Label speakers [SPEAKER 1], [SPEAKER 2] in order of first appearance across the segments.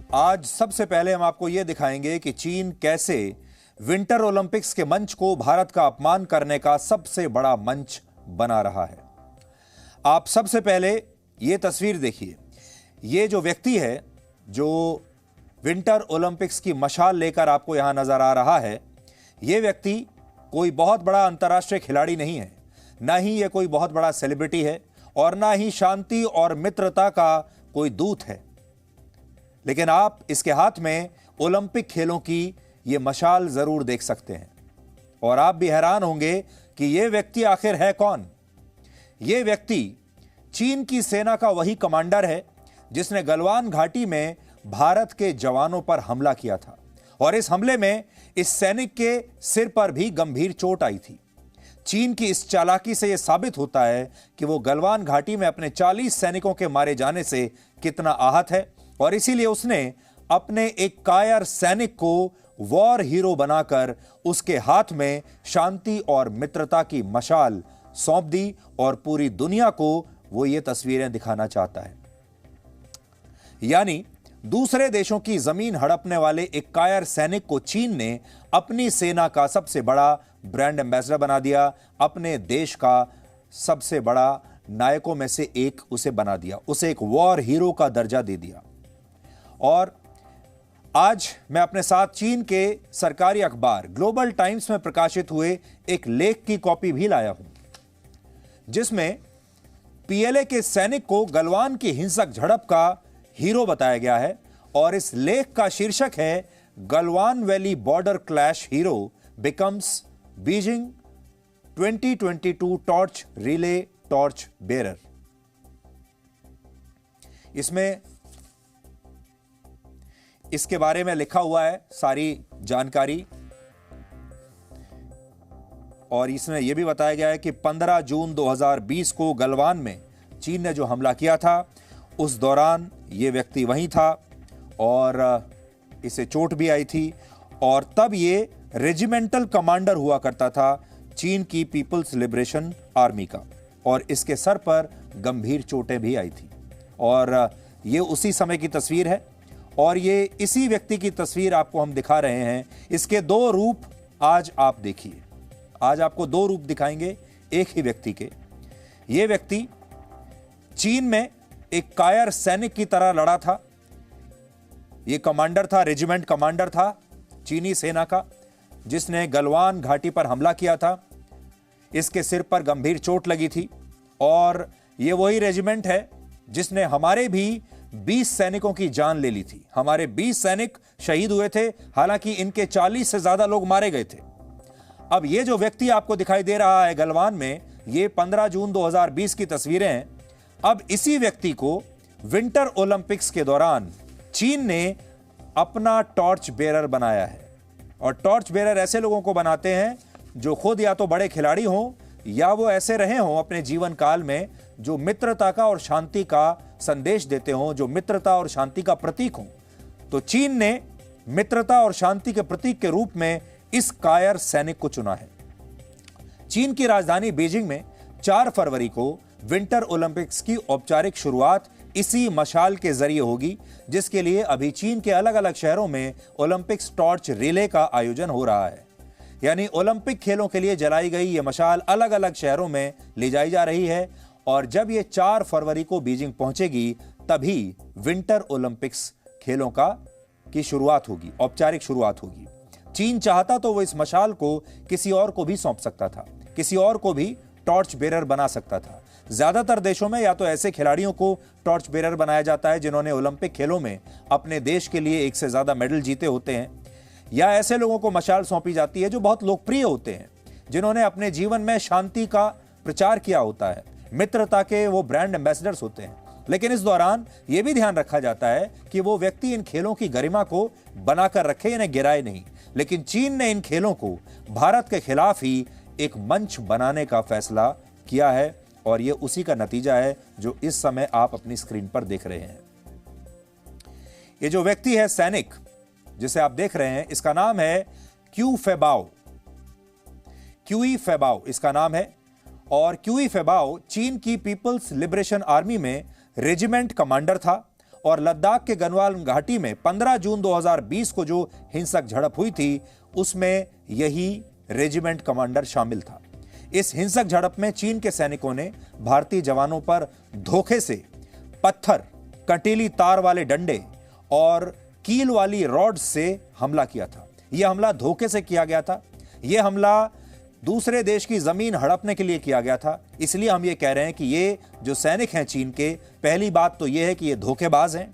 [SPEAKER 1] आज सबसे पहले हम आपको यह दिखाएंगे कि चीन कैसे विंटर ओलंपिक्स के मंच को भारत का अपमान करने का सबसे बड़ा मंच बना रहा है। आप सबसे पहले यह तस्वीर देखिए। यह जो व्यक्ति है जो विंटर ओलंपिक्स की मशाल लेकर आपको यहां नजर आ रहा है, यह व्यक्ति कोई बहुत बड़ा अंतर्राष्ट्रीय खिलाड़ी नहीं है, ना ही यह कोई बहुत बड़ा सेलिब्रिटी है और ना ही शांति और मित्रता का कोई दूत है। लेकिन आप इसके हाथ में ओलंपिक खेलों की यह मशाल जरूर देख सकते हैं और आप भी हैरान होंगे कि यह व्यक्ति आखिर है कौन। यह व्यक्ति चीन की सेना का वही कमांडर है जिसने गलवान घाटी में भारत के जवानों पर हमला किया था और इस हमले में इस सैनिक के सिर पर भी गंभीर चोट आई थी। चीन की इस चालाकी से यह साबित होता है कि वो गलवान घाटी में अपने 40 सैनिकों के मारे जाने से कितना आहत है और इसीलिए उसने अपने एक कायर सैनिक को वॉर हीरो बनाकर उसके हाथ में शांति और मित्रता की मशाल सौंप दी और पूरी दुनिया को वो ये तस्वीरें दिखाना चाहता है। यानी दूसरे देशों की जमीन हड़पने वाले एक कायर सैनिक को चीन ने अपनी सेना का सबसे बड़ा ब्रांड एम्बेसडर बना दिया, अपने देश का सबसे बड़ा नायकों में से एक उसे बना दिया, उसे एक वॉर हीरो का दर्जा दे दिया। और आज मैं अपने साथ चीन के सरकारी अखबार ग्लोबल टाइम्स में प्रकाशित हुए एक लेख की कॉपी भी लाया हूं, जिसमें पीएलए के सैनिक को गलवान की हिंसक झड़प का हीरो बताया गया है और इस लेख का शीर्षक है Galwan valley border clash hero becomes Beijing 2022 torch relay torch bearer. इसमें इसके बारे में लिखा हुआ है सारी जानकारी और इसमें यह भी बताया गया है कि 15 जून 2020 को गलवान में चीन ने जो हमला किया था उस दौरान यह व्यक्ति वहीं था और इसे चोट भी आई थी और तब ये रेजिमेंटल कमांडर हुआ करता था चीन की पीपल्स लिबरेशन आर्मी का और इसके सर पर गंभीर चोटें भी आई थी और ये उसी समय की तस्वीर है और ये इसी व्यक्ति की तस्वीर आपको हम दिखा रहे हैं। इसके दो रूप आज आप देखिए। आज आपको दो रूप दिखाएंगे एक ही व्यक्ति के। ये व्यक्ति चीन में एक कायर सैनिक की तरह लड़ा था। यह कमांडर था, रेजिमेंट कमांडर था चीनी सेना का, जिसने गलवान घाटी पर हमला किया था। इसके सिर पर गंभीर चोट लगी थी और यह वही रेजिमेंट है जिसने हमारे भी 20 सैनिकों की जान ले ली थी। हमारे 20 सैनिक शहीद हुए थे, हालांकि इनके 40 से ज्यादा लोग मारे गए थे। अब यह जो व्यक्ति आपको दिखाई दे रहा है गलवान में, यह 15 जून 2020 की तस्वीरें हैं। अब इसी व्यक्ति को विंटर ओलंपिक्स के दौरान चीन ने अपना टॉर्च बेरर बनाया है और टॉर्च बेरर ऐसे लोगों को बनाते हैं जो खुद या तो बड़े खिलाड़ी हों या वो ऐसे रहे हों अपने जीवन काल में जो मित्रता का और शांति का संदेश देते हों, जो मित्रता और शांति का प्रतीक हों। तो चीन ने मित्रता और शांति के प्रतीक के रूप में इस कायर सैनिक को चुना है। चीन की राजधानी बीजिंग में 4 फरवरी को विंटर ओलंपिक्स की औपचारिक शुरुआत इसी मशाल के जरिए होगी, जिसके लिए अभी चीन के अलग अलग शहरों में ओलंपिक्स टॉर्च रिले का आयोजन हो रहा है। यानी ओलंपिक खेलों के लिए जलाई गई यह मशाल अलग अलग शहरों में ले जाई जा रही है और जब यह 4 फरवरी को बीजिंग पहुंचेगी तभी विंटर ओलंपिक्स खेलों की शुरुआत होगी, औपचारिक शुरुआत होगी। चीन चाहता तो वो इस मशाल को किसी और को भी सौंप सकता था, किसी और को भी टॉर्च बेरर बना सकता था। ज्यादातर देशों में या तो ऐसे खिलाड़ियों को टॉर्च बेरर बनाया जाता है जिन्होंने ओलंपिक खेलों में अपने देश के लिए एक से ज्यादा मेडल जीते होते हैं, या ऐसे लोगों को मशाल सौंपी जाती है जो बहुत लोकप्रिय होते हैं, जिन्होंने अपने जीवन में शांति का प्रचार किया होता है, मित्रता के वो ब्रांड एम्बेसडर्स होते हैं। लेकिन इस दौरान यह भी ध्यान रखा जाता है कि वो व्यक्ति इन खेलों की गरिमा को बनाकर रखे, इन्हें गिराए नहीं। लेकिन चीन ने इन खेलों को भारत के खिलाफ ही एक मंच बनाने का फैसला किया है और यह उसी का नतीजा है जो इस समय आप अपनी स्क्रीन पर देख रहे हैं। ये जो व्यक्ति है सैनिक जिसे आप देख रहे हैं, इसका नाम है क्यू फेबाओ। क्यूई फेबाओ इसका नाम है और क्यूई फेबाओ चीन की पीपल्स लिबरेशन आर्मी में रेजिमेंट कमांडर था और लद्दाख के गलवान घाटी में 15 जून 2020 को जो हिंसक झड़प हुई थी उसमें यही रेजिमेंट कमांडर शामिल था। इस हिंसक झड़प में चीन के सैनिकों ने भारतीय जवानों पर धोखे से पत्थर, कंटीली तार वाले डंडे और कील वाली रॉड से हमला किया था। यह हमला धोखे से किया गया था। यह हमला दूसरे देश की जमीन हड़पने के लिए किया गया था। इसलिए हम ये कह रहे हैं कि ये जो सैनिक हैं चीन के, पहली बात तो यह है कि ये धोखेबाज हैं।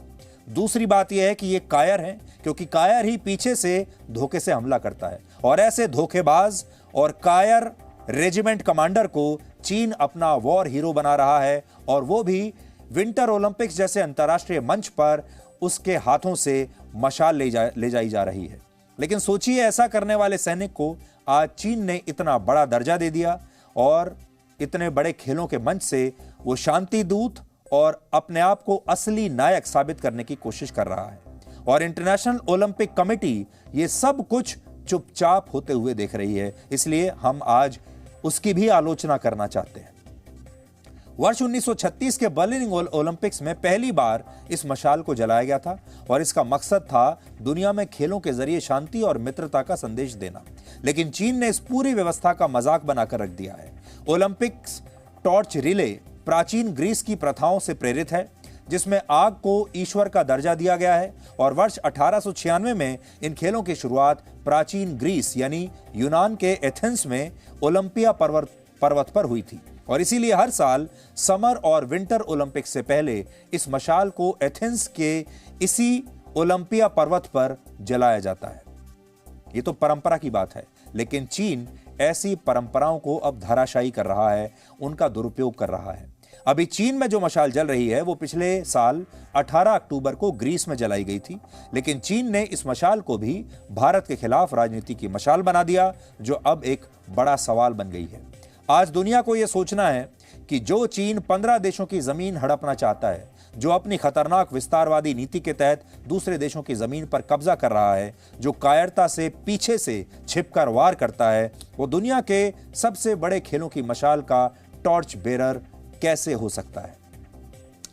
[SPEAKER 1] दूसरी बात यह है कि ये कायर हैं, क्योंकि कायर ही पीछे से धोखे से हमला करता है। और ऐसे धोखेबाज और कायर रेजिमेंट कमांडर को चीन अपना वॉर हीरो बना रहा है, और वो भी विंटर ओलंपिक्स जैसे अंतर्राष्ट्रीय मंच पर उसके हाथों से मशाल ले जाई जा रही है। लेकिन सोचिए, ऐसा करने वाले सैनिक को आज चीन ने इतना बड़ा दर्जा दे दिया और इतने बड़े खेलों के मंच से वो शांति दूत और अपने आप को असली नायक साबित करने की कोशिश कर रहा है। और इंटरनेशनल ओलंपिक कमेटी ये सब कुछ चुपचाप होते हुए देख रही है। इसलिए हम आज उसकी भी आलोचना करना चाहते हैं। वर्ष 1936 के बर्लिन ओलंपिक्स में पहली बार इस मशाल को जलाया गया था और इसका मकसद था दुनिया में खेलों के जरिए शांति और मित्रता का संदेश देना। लेकिन चीन ने इस पूरी व्यवस्था का मजाक बनाकर रख दिया है। ओलंपिक्स टॉर्च रिले प्राचीन ग्रीस की प्रथाओं से प्रेरित है, जिसमें आग को ईश्वर का दर्जा दिया गया है। और वर्ष 1896 में इन खेलों की शुरुआत प्राचीन ग्रीस यानी यूनान के एथेंस में ओलंपिया पर्वत पर हुई थी। और इसीलिए हर साल समर और विंटर ओलंपिक्स से पहले इस मशाल को एथेंस के इसी ओलंपिया पर्वत पर जलाया जाता है। ये तो परंपरा की बात है, लेकिन चीन ऐसी परंपराओं को अब धराशायी कर रहा है, उनका दुरुपयोग कर रहा है। अभी चीन में जो मशाल जल रही है वो पिछले साल 18 अक्टूबर को ग्रीस में जलाई गई थी, लेकिन चीन ने इस मशाल को भी भारत के खिलाफ राजनीति की मशाल बना दिया, जो अब एक बड़ा सवाल बन गई है। आज दुनिया को यह सोचना है कि जो चीन 15 देशों की जमीन हड़पना चाहता है, जो अपनी खतरनाक विस्तारवादी नीति के तहत दूसरे देशों की जमीन पर कब्जा कर रहा है, जो कायरता से पीछे से छिपकर वार करता है, वो दुनिया के सबसे बड़े खेलों की मशाल का टॉर्च बेरर कैसे हो सकता है।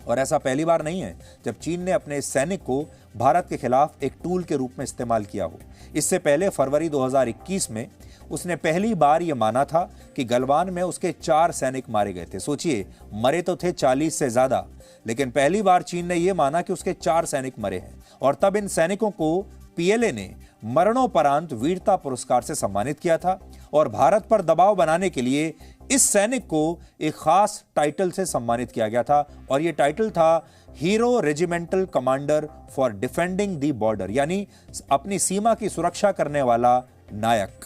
[SPEAKER 1] और ऐसा पहली बार नहीं है जब चीन ने अपने सैनिक को भारत के खिलाफ एक टूल के रूप में इस्तेमाल किया हो। इससे पहले फरवरी 2021 में उसने पहली बार यह माना था कि गलवान में उसके 4 सैनिक मारे गए थे। सोचिए, मरे तो थे 40 से ज्यादा, लेकिन पहली बार चीन ने यह माना कि उसके 4 सैनिक मरे हैं। और तब इन सैनिकों को पीएलए ने मरणोपरांत वीरता पुरस्कार से सम्मानित किया था। और भारत पर दबाव बनाने के लिए इस सैनिक को एक खास टाइटल से सम्मानित किया गया था, और यह टाइटल था hero regimental commander for defending the border, यानी अपनी सीमा की सुरक्षा करने वाला नायक।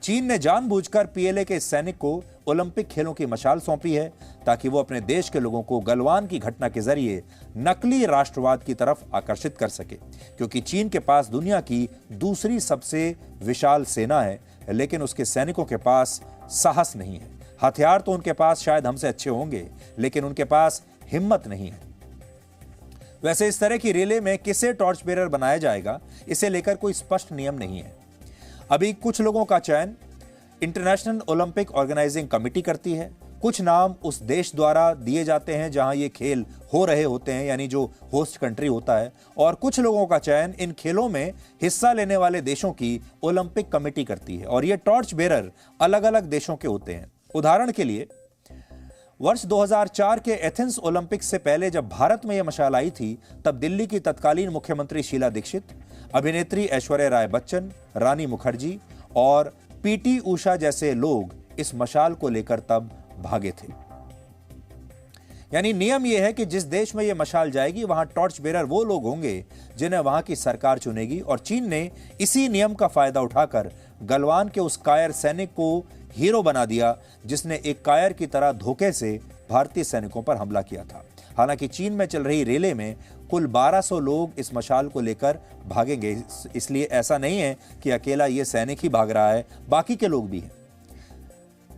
[SPEAKER 1] चीन ने जानबूझकर पीएलए के इस सैनिक को ओलंपिक खेलों की मशाल सौंपी है, ताकि वो अपने देश के लोगों को गलवान की घटना के जरिए नकली राष्ट्रवाद की तरफ आकर्षित कर सके। क्योंकि चीन के पास दुनिया की दूसरी सबसे विशाल सेना है, लेकिन उसके सैनिकों के पास साहस नहीं है। हथियार तो उनके पास शायद हमसे अच्छे होंगे, लेकिन उनके पास हिम्मत नहीं है। वैसे इस तरह की रिले में किसे टॉर्च बेरर बनाया जाएगा, इसे लेकर कोई स्पष्ट नियम नहीं है। अभी कुछ लोगों का चयन इंटरनेशनल ओलंपिक ऑर्गेनाइजिंग कमेटी करती है। कुछ नाम उस देश द्वारा दिए जाते हैं जहां ये खेल हो रहे होते हैं, यानी जो होस्ट कंट्री होता है। और कुछ लोगों का चयन इन खेलों में हिस्सा लेने वाले देशों की ओलंपिक कमेटी करती है। और ये टॉर्च बेरर अलग अलग देशों के होते हैं। उदाहरण के लिए वर्ष 2004 के एथेंस ओलंपिक्स से पहले जब भारत में यह मशाल आई थी, तब दिल्ली की तत्कालीन मुख्यमंत्री शीला दीक्षित, अभिनेत्री ऐश्वर्या राय बच्चन, रानी मुखर्जी और पीटी उषा जैसे लोग इस मशाल को लेकर तब भागे थे। यानी नियम यह है कि जिस देश में यह मशाल जाएगी वहां टॉर्च बेरर वो लोग होंगे जिन्हें वहां की सरकार चुनेगी। और चीन ने इसी नियम का फायदा उठाकर गलवान के उस कायर सैनिक को हीरो बना दिया, जिसने एक कायर की तरह धोखे से भारतीय सैनिकों पर हमला किया था। हालांकि चीन में चल रही रेले में कुल 1200 लोग इस मशाल को लेकर भागेंगे, इसलिए ऐसा नहीं है कि अकेला ये सैनिक ही भाग रहा है, बाकी के लोग भी हैं।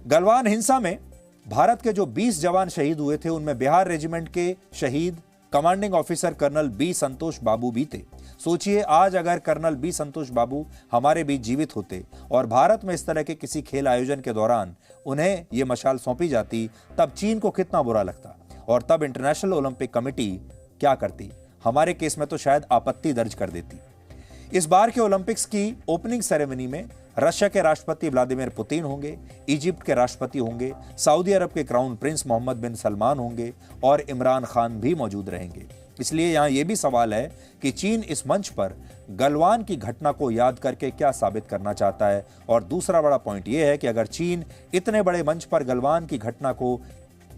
[SPEAKER 1] गलवान हिंसा में भारत के जो 20 जवान शहीद हुए थे, उनमें बिहार रेजिमेंट के शहीद कमांडिंग ऑफिसर कर्नल बी संतोष बाबू भी थे। सोचिए, आज अगर कर्नल बी संतोष बाबू हमारे बीच जीवित होते और भारत में इस तरह के किसी खेल आयोजन के दौरान उन्हें यह मशाल सौंपी जाती, तब चीन को कितना बुरा लगता और तब इंटरनेशनल ओलंपिक कमेटी क्या करती। हमारे केस में तो शायद आपत्ति दर्ज कर देती। इस बार के ओलंपिक्स की ओपनिंग सेरेमनी में रशिया के राष्ट्रपति व्लादिमीर पुतिन होंगे, इजिप्ट के राष्ट्रपति होंगे, सऊदी अरब के क्राउन प्रिंस मोहम्मद बिन सलमान होंगे और इमरान खान भी मौजूद रहेंगे। इसलिए यहां यह भी सवाल है कि चीन इस मंच पर गलवान की घटना को याद करके क्या साबित करना चाहता है। और दूसरा बड़ा पॉइंट यह है कि अगर चीन इतने बड़े मंच पर गलवान की घटना को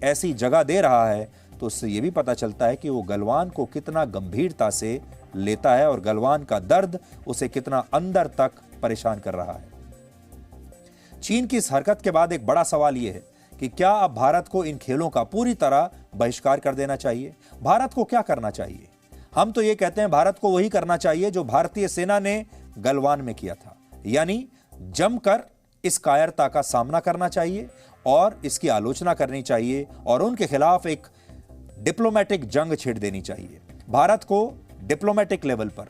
[SPEAKER 1] ऐसी जगह दे रहा है तो उससे यह भी पता चलता है कि वो गलवान को कितना गंभीरता से लेता है और गलवान का दर्द उसे कितना अंदर तक परेशान कर रहा है। चीन की इस हरकत के बाद एक बड़ा सवाल यह है कि क्या अब भारत को इन खेलों का पूरी तरह बहिष्कार कर देना चाहिए। भारत को क्या करना चाहिए? हम तो ये कहते हैं भारत को वही करना चाहिए जो भारतीय सेना ने गलवान में किया था, यानी जमकर इस कायरता का सामना करना चाहिए और इसकी आलोचना करनी चाहिए और उनके खिलाफ एक डिप्लोमेटिक जंग छेड़ देनी चाहिए। भारत को डिप्लोमेटिक लेवल पर,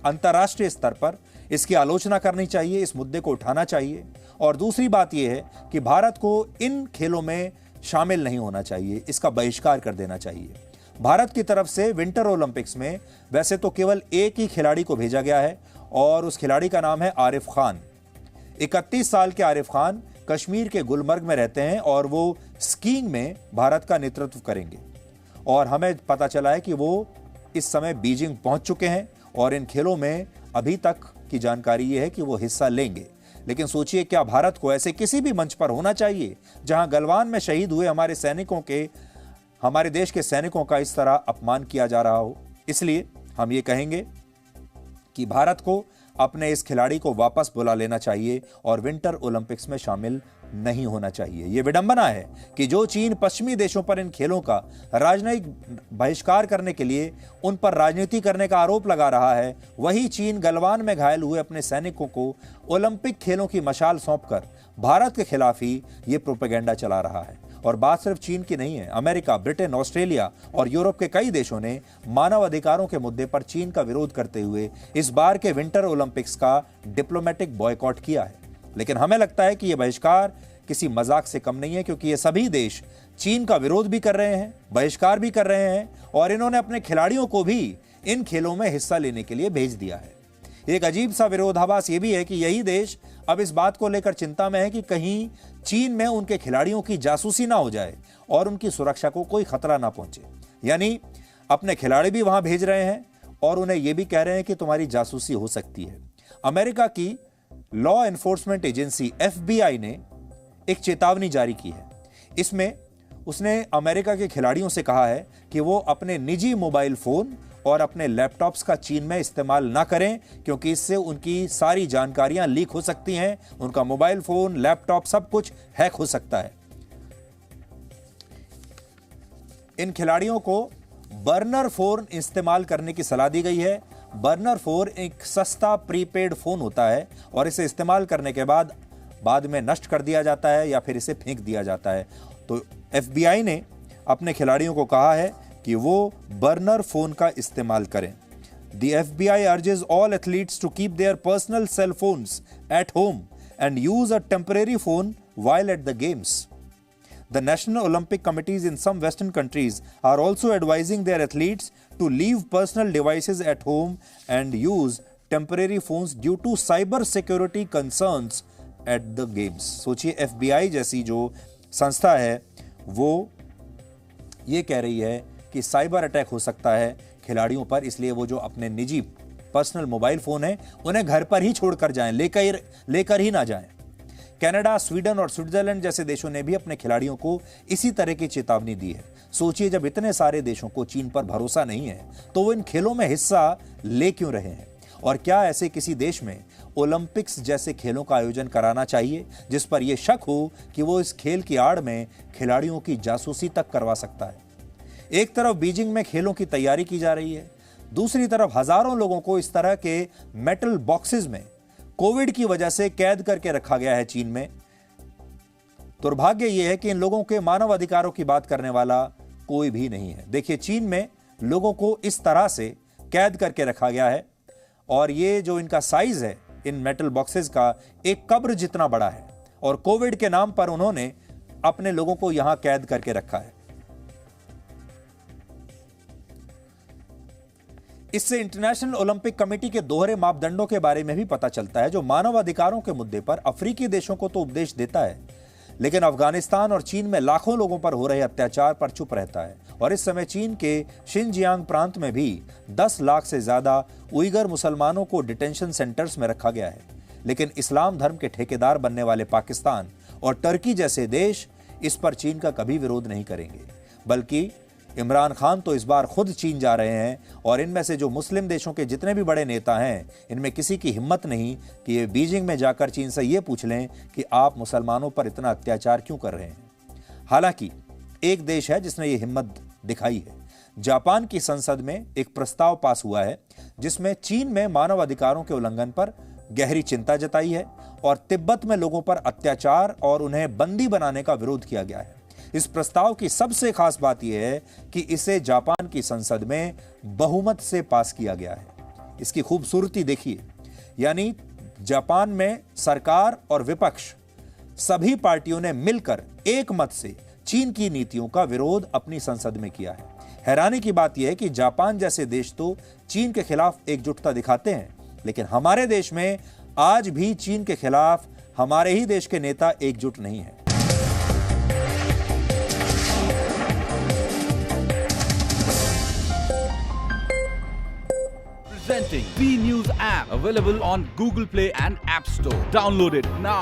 [SPEAKER 1] अंतर्राष्ट्रीय स्तर पर इसकी आलोचना करनी चाहिए, इस मुद्दे को उठाना चाहिए। और दूसरी बात यह है कि भारत को इन खेलों में शामिल नहीं होना चाहिए, इसका बहिष्कार कर देना चाहिए। भारत की तरफ से विंटर ओलंपिक्स में वैसे तो केवल एक ही खिलाड़ी को भेजा गया है और उस खिलाड़ी का नाम है आरिफ खान। 31 साल के आरिफ खान कश्मीर के गुलमर्ग में रहते हैं और वो स्कीइंग में भारत का नेतृत्व करेंगे। और हमें पता चला है कि वो इस समय बीजिंग पहुंच चुके हैं और इन खेलों में अभी तक की जानकारी यह है कि वो हिस्सा लेंगे। लेकिन सोचिए, क्या भारत को ऐसे किसी भी मंच पर होना चाहिए जहां गलवान में शहीद हुए हमारे देश के सैनिकों का इस तरह अपमान किया जा रहा हो। इसलिए हम ये कहेंगे कि भारत को अपने इस खिलाड़ी को वापस बुला लेना चाहिए और विंटर ओलंपिक्स में शामिल नहीं होना चाहिए। यह विडंबना है कि जो चीन पश्चिमी देशों पर इन खेलों का राजनयिक बहिष्कार करने के लिए उन पर राजनीति करने का आरोप लगा रहा है, वही चीन गलवान में घायल हुए अपने सैनिकों को ओलंपिक खेलों की मशाल सौंपकर भारत के खिलाफ ही यह प्रोपेगेंडा चला रहा है। और बात सिर्फ चीन की नहीं है, अमेरिका, ब्रिटेन, ऑस्ट्रेलिया और यूरोप के कई देशों ने मानव अधिकारों के मुद्दे पर चीन का विरोध करते हुए इस बार के विंटर ओलंपिक्स का डिप्लोमेटिक बॉयकॉट किया है। लेकिन हमें लगता है कि यह बहिष्कार किसी मजाक से कम नहीं है, क्योंकि ये सभी देश चीन का विरोध भी कर रहे हैं, बहिष्कार भी कर रहे हैं और इन्होंने अपने खिलाड़ियों को भी इन खेलों में हिस्सा लेने के लिए भेज दिया है। एक अजीब सा विरोधाभास यह भी है कि यही देश अब इस बात को लेकर चिंता में है कि कहीं चीन में उनके खिलाड़ियों की जासूसी ना हो जाए और उनकी सुरक्षा को कोई खतरा ना पहुंचे। यानी अपने खिलाड़ी भी वहां भेज रहे हैं और उन्हें यह भी कह रहे हैं कि तुम्हारी जासूसी हो सकती है। अमेरिका की लॉ एनफोर्समेंट एजेंसी FBI ने एक चेतावनी जारी की है। इसमें उसने अमेरिका के खिलाड़ियों से कहा है कि वो अपने निजी मोबाइल फोन और अपने लैपटॉप्स का चीन में इस्तेमाल ना करें, क्योंकि इससे उनकी सारी जानकारियां लीक हो सकती हैं, उनका मोबाइल फोन, लैपटॉप सब कुछ हैक हो सकता है। इन खिलाड़ियों को बर्नर फोन इस्तेमाल करने की सलाह दी गई है। बर्नर फोन एक सस्ता प्रीपेड फोन होता है और इसे इस्तेमाल करने के बाद में नष्ट कर दिया जाता है या फिर इसे फेंक दिया जाता है। तो FBI ने अपने खिलाड़ियों को कहा है कि वो बर्नर फोन का इस्तेमाल करें। The FBI urges all athletes to keep their personal cell phones at home and use a temporary phone while at the games. The National Olympic Committees in some Western countries are also advising their athletes to leave personal devices at home and use temporary phones due to cyber security concerns at the games. सोचिए, FBI जैसी जो संस्था है वो ये कह रही है कि साइबर अटैक हो सकता है खिलाड़ियों पर, इसलिए वो जो अपने निजी पर्सनल मोबाइल फोन है उन्हें घर पर ही छोड़कर जाएं, लेकर ही ना जाएं। कनाडा, स्वीडन और स्विट्जरलैंड जैसे देशों ने भी अपने खिलाड़ियों को इसी तरह की चेतावनी दी है। सोचिए, जब इतने सारे देशों को चीन पर भरोसा नहीं है तो वो इन खेलों में हिस्सा ले क्यों रहे हैं? और क्या ऐसे किसी देश में ओलंपिक्स जैसे खेलों का आयोजन कराना चाहिए जिस पर यह शक हो कि वो इस खेल की आड़ में खिलाड़ियों की जासूसी तक करवा सकता है? एक तरफ बीजिंग में खेलों की तैयारी की जा रही है, दूसरी तरफ हजारों लोगों को इस तरह के मेटल बॉक्सेस में कोविड की वजह से कैद करके रखा गया है चीन में। दुर्भाग्य यह है कि इन लोगों के मानव अधिकारों की बात करने वाला कोई भी नहीं है। देखिए, चीन में लोगों को इस तरह से कैद करके रखा गया है और ये जो इनका साइज है इन मेटल बॉक्सेस का, एक कब्र जितना बड़ा है और कोविड के नाम पर उन्होंने अपने लोगों को यहां कैद करके रखा है। इससे इंटरनेशनल ओलंपिक कमेटी के दोहरे मापदंडों के बारे में भी पता चलता है, जो मानव अधिकारों के मुद्दे पर अफ्रीकी देशों को तो उपदेश देता है, लेकिन अफगानिस्तान और चीन में लाखों लोगों पर हो रहे अत्याचार पर चुप रहता है। और इस समय चीन के शिनजियांग प्रांत में भी 10 लाख से ज्यादा उइगर मुसलमानों को डिटेंशन सेंटर्स में रखा गया है। लेकिन इस्लाम धर्म के ठेकेदार बनने वाले पाकिस्तान और टर्की जैसे देश इस पर चीन का कभी विरोध नहीं करेंगे, बल्कि इमरान खान तो इस बार खुद चीन जा रहे हैं और इनमें से जो मुस्लिम देशों के जितने भी बड़े नेता हैं, इनमें किसी की हिम्मत नहीं कि ये बीजिंग में जाकर चीन से ये पूछ लें कि आप मुसलमानों पर इतना अत्याचार क्यों कर रहे हैं। हालांकि एक देश है जिसने ये हिम्मत दिखाई है। जापान की संसद में एक प्रस्ताव पास हुआ है जिसमें चीन में मानव अधिकारों के उल्लंघन पर गहरी चिंता जताई है और तिब्बत में लोगों पर अत्याचार और उन्हें बंदी बनाने का विरोध किया गया है। इस प्रस्ताव की सबसे खास बात यह है कि इसे जापान की संसद में बहुमत से पास किया गया है। इसकी खूबसूरती देखिए, यानी जापान में सरकार और विपक्ष सभी पार्टियों ने मिलकर एक मत से चीन की नीतियों का विरोध अपनी संसद में किया है। हैरानी की बात यह है कि जापान जैसे देश तो चीन के खिलाफ एकजुटता दिखाते हैं, लेकिन हमारे देश में आज भी चीन के खिलाफ हमारे ही देश के नेता एकजुट नहीं हैं।
[SPEAKER 2] Presenting B News app, available on Google Play and App Store. Download it now.